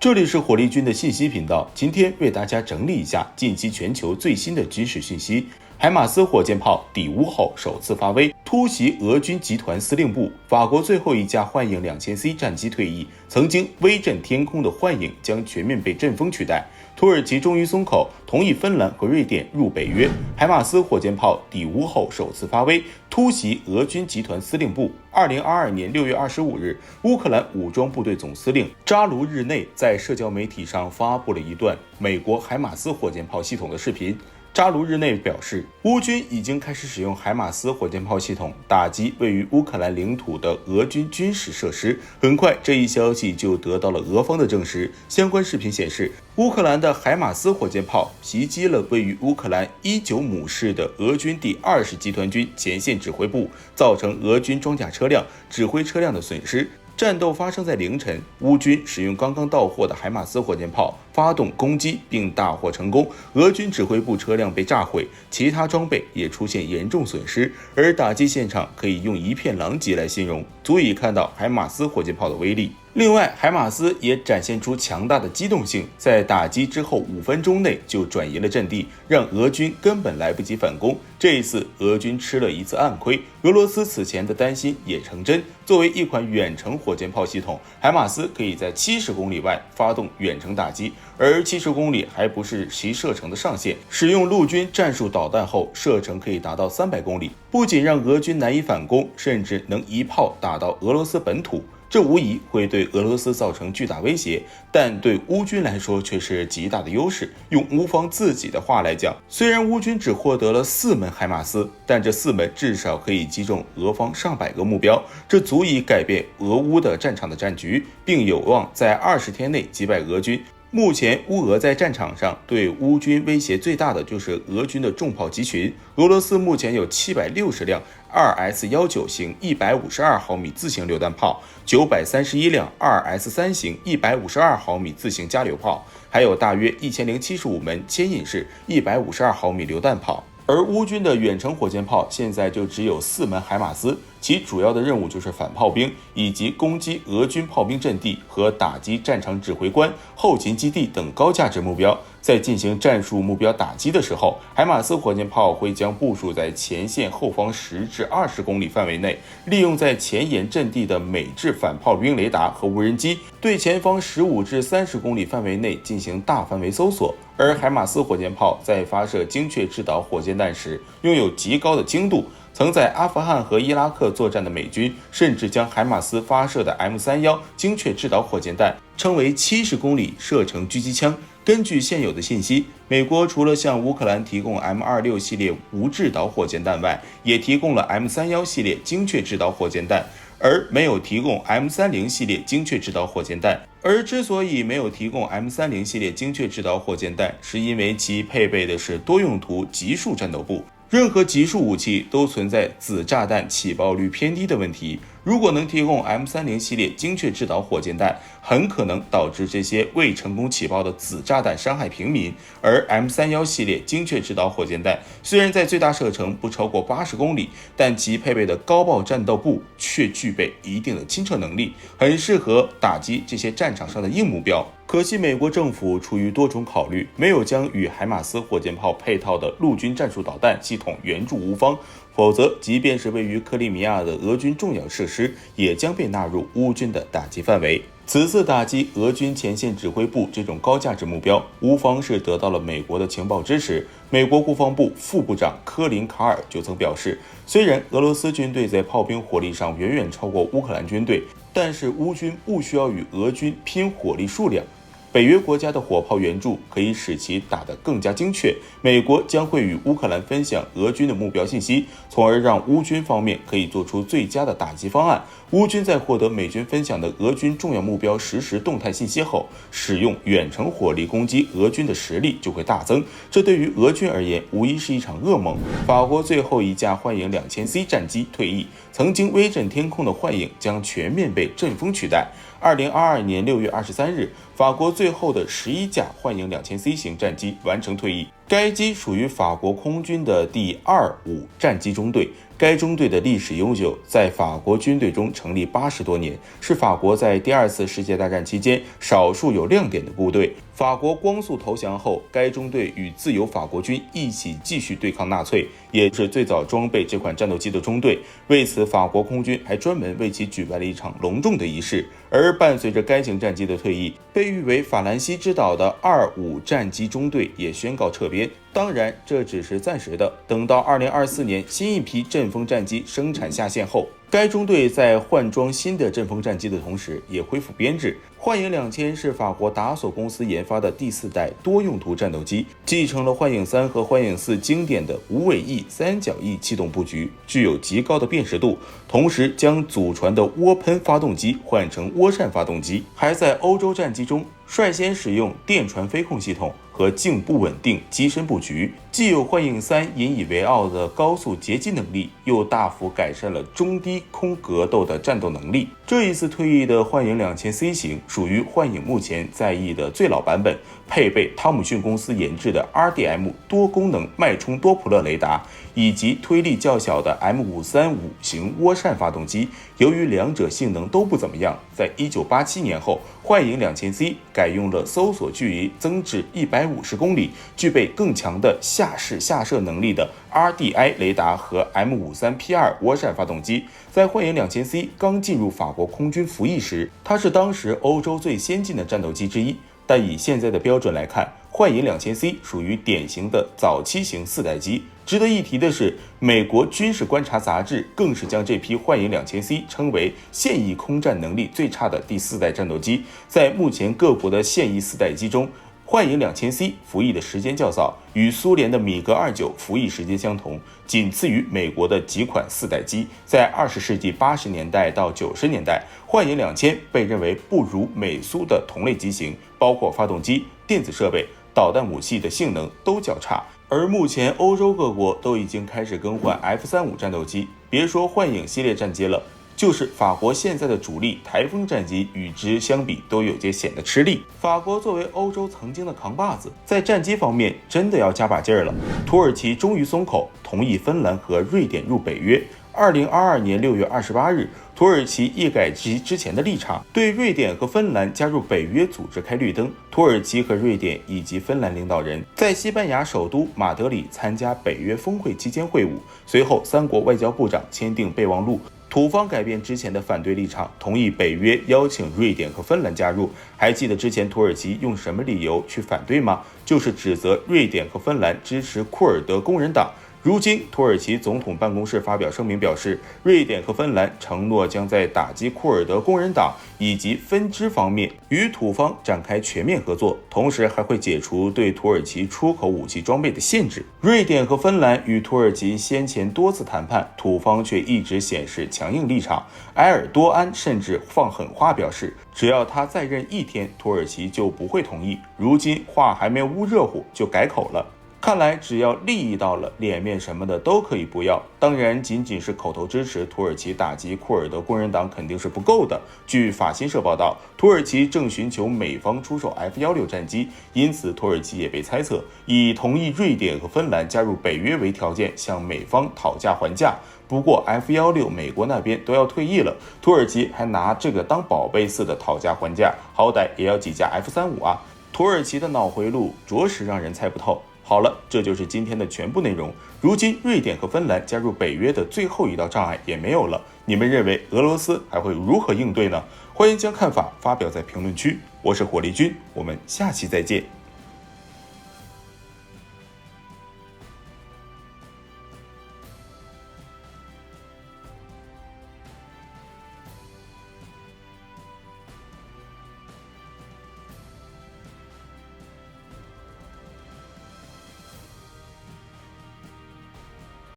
这里是火力军的信息频道，今天为大家整理一下近期全球最新的军事讯息。海马斯火箭炮第5号首次发威，突袭俄军集团司令部。法国最后一架幻影 2000C 战机退役，曾经威震天空的幻影将全面被阵风取代。土耳其终于松口，同意芬兰和瑞典入北约。海马斯火箭炮第5号首次发威，突袭俄军集团司令部。2022年6月25日，乌克兰武装部队总司令扎卢日内在社交媒体上发布了一段美国海马斯火箭炮系统的视频。扎卢日内表示，乌军已经开始使用海马斯火箭炮系统打击位于乌克兰领土的俄军军事设施。很快，这一消息就得到了俄方的证实。相关视频显示，乌克兰的海马斯火箭炮袭击了位于乌克兰19姆市的俄军第20集团军前线指挥部，造成俄军装甲车辆、指挥车辆的损失。战斗发生在凌晨，乌军使用刚刚到货的海马斯火箭炮发动攻击，并大获成功。俄军指挥部车辆被炸毁，其他装备也出现严重损失，而打击现场可以用一片狼藉来形容，足以看到海马斯火箭炮的威力。另外，海马斯也展现出强大的机动性，在打击之后5分钟内就转移了阵地，让俄军根本来不及反攻。这一次，俄军吃了一次暗亏，俄罗斯此前的担心也成真。作为一款远程火箭炮系统，海马斯可以在70公里外发动远程打击，而70公里还不是其射程的上限。使用陆军战术导弹后，射程可以达到300公里，不仅让俄军难以反攻，甚至能一炮打到俄罗斯本土。这无疑会对俄罗斯造成巨大威胁，但对乌军来说却是极大的优势。用乌方自己的话来讲，虽然乌军只获得了4门海马斯，但这4门至少可以击中俄方上百个目标，这足以改变俄乌的战场的战局，并有望在20天内击败俄军。目前乌俄在战场上对乌军威胁最大的就是俄军的重炮集群。俄罗斯目前有760辆 2S19 型152毫米自行榴弹炮，931辆 2S3 型152毫米自行加榴炮，还有大约1075门牵引式152毫米榴弹炮。而乌军的远程火箭炮现在就只有4门海马斯，其主要的任务就是反炮兵，以及攻击俄军炮兵阵地和打击战场指挥官、后勤基地等高价值目标。在进行战术目标打击的时候，海马斯火箭炮会将部署在前线后方10至20公里范围内，利用在前沿阵地的美制反炮兵雷达和无人机，对前方15至30公里范围内进行大范围搜索。而海马斯火箭炮在发射精确制导火箭弹时，拥有极高的精度。曾在阿富汗和伊拉克作战的美军，甚至将海马斯发射的 M31精确制导火箭弹称为70公里射程狙击枪。根据现有的信息，美国除了向乌克兰提供 M26系列无制导火箭弹外，也提供了 M31系列精确制导火箭弹，而没有提供 M30系列精确制导火箭弹。而之所以没有提供 M30系列精确制导火箭弹，是因为其配备的是多用途集束战斗部。任何集束武器都存在子炸弹起爆率偏低的问题，如果能提供 M30系列精确制导火箭弹，很可能导致这些未成功起爆的子炸弹伤害平民。而 M31系列精确制导火箭弹虽然在最大射程不超过80公里，但其配备的高爆战斗部却具备一定的亲测能力，很适合打击这些战场上的硬目标。可惜美国政府出于多种考虑，没有将与海马斯火箭炮配套的陆军战术导弹系统援助乌方，否则即便是位于克里米亚的俄军重要设施，也将被纳入乌军的打击范围。此次打击俄军前线指挥部这种高价值目标，乌方是得到了美国的情报支持。美国国防部副部长科林·卡尔就曾表示，虽然俄罗斯军队在炮兵火力上远远超过乌克兰军队，但是乌军不需要与俄军拼火力数量。北约国家的火炮援助可以使其打得更加精确，美国将会与乌克兰分享俄军的目标信息，从而让乌军方面可以做出最佳的打击方案。乌军在获得美军分享的俄军重要目标实时动态信息后，使用远程火力攻击俄军的实力就会大增，这对于俄军而言无疑是一场噩梦。法国最后一架幻影 2000C 战机退役，曾经威震天空的幻影将全面被阵风取代。2022年6月23日，法国最后的11架幻影 2000C 型战机完成退役。该机属于法国空军的第25战机中队，该中队的历史悠久，在法国军队中成立80多年，是法国在第2次世界大战期间少数有亮点的部队。法国光速投降后，该中队与自由法国军一起继续对抗纳粹，也是最早装备这款战斗机的中队。为此，法国空军还专门为其举办了一场隆重的仪式。而伴随着该型战机的退役，被誉为法兰西之岛的25战机中队也宣告撤编。当然，这只是暂时的，等到2024年新一批阵风战机生产下线后，该中队在换装新的阵风战机的同时也恢复编制。幻影2000是法国达索公司研发的第4代多用途战斗机，继承了幻影3和幻影4经典的无尾翼三角翼气动布局，具有极高的辨识度，同时将祖传的涡喷发动机换成涡扇发动机，还在欧洲战机中率先使用电传飞控系统和颈部稳定机身布局，既有幻影3引以为傲的高速截击能力，又大幅改善了中低空格斗的战斗能力。这一次退役的幻影 2000C 型属于幻影目前在役的最老版本，配备汤姆逊公司研制的 RDM 多功能脉冲多普勒雷达，以及推力较小的 M535 型涡扇发动机。由于两者性能都不怎么样，在1987年后，幻影 2000C 改用了搜索距离增至150公里，具备更强的下视下射能力的 RDI 雷达和 M53P2 涡扇发动机。在幻影 2000C 刚进入法国空军服役时，它是当时欧洲最先进的战斗机之一，但以现在的标准来看，幻影 2000C 属于典型的早期型4代机。值得一提的是，美国军事观察杂志更是将这批幻影 2000C 称为现役空战能力最差的第4代战斗机。在目前各国的现役4代机中，幻影 2000C 服役的时间较早，与苏联的米格29服役时间相同，仅次于美国的几款4代机。在20世纪80年代到90年代，幻影2000被认为不如美苏的同类机型，包括发动机、电子设备、导弹武器的性能都较差。而目前欧洲各国都已经开始更换 F-35战斗机，别说幻影系列战机了，就是法国现在的主力台风战机与之相比都有些显得吃力。法国作为欧洲曾经的扛把子，在战机方面真的要加把劲儿了。土耳其终于松口，同意芬兰和瑞典入北约。2022年6月28日，土耳其一改其之前的立场，对瑞典和芬兰加入北约组织开绿灯。土耳其和瑞典以及芬兰领导人在西班牙首都马德里参加北约峰会期间会晤，随后3国外交部长签订备忘录。土方改变之前的反对立场，同意北约邀请瑞典和芬兰加入。还记得之前土耳其用什么理由去反对吗？就是指责瑞典和芬兰支持库尔德工人党。如今，土耳其总统办公室发表声明表示，瑞典和芬兰承诺将在打击库尔德工人党以及分支方面与土方展开全面合作，同时还会解除对土耳其出口武器装备的限制。瑞典和芬兰与土耳其先前多次谈判，土方却一直显示强硬立场。埃尔多安甚至放狠话表示，只要他再任1天，土耳其就不会同意。如今话还没捂热乎就改口了。看来只要利益到了，脸面什么的都可以不要。当然，仅仅是口头支持土耳其打击库尔德工人党肯定是不够的。据法新社报道，土耳其正寻求美方出售 F-16战机，因此土耳其也被猜测以同意瑞典和芬兰加入北约为条件，向美方讨价还价。不过 F-16 美国那边都要退役了，土耳其还拿这个当宝贝似的讨价还价，好歹也要几架 F-35啊！土耳其的脑回路着实让人猜不透。好了，这就是今天的全部内容。如今，瑞典和芬兰加入北约的最后一道障碍也没有了，你们认为俄罗斯还会如何应对呢？欢迎将看法发表在评论区。我是火力军，我们下期再见。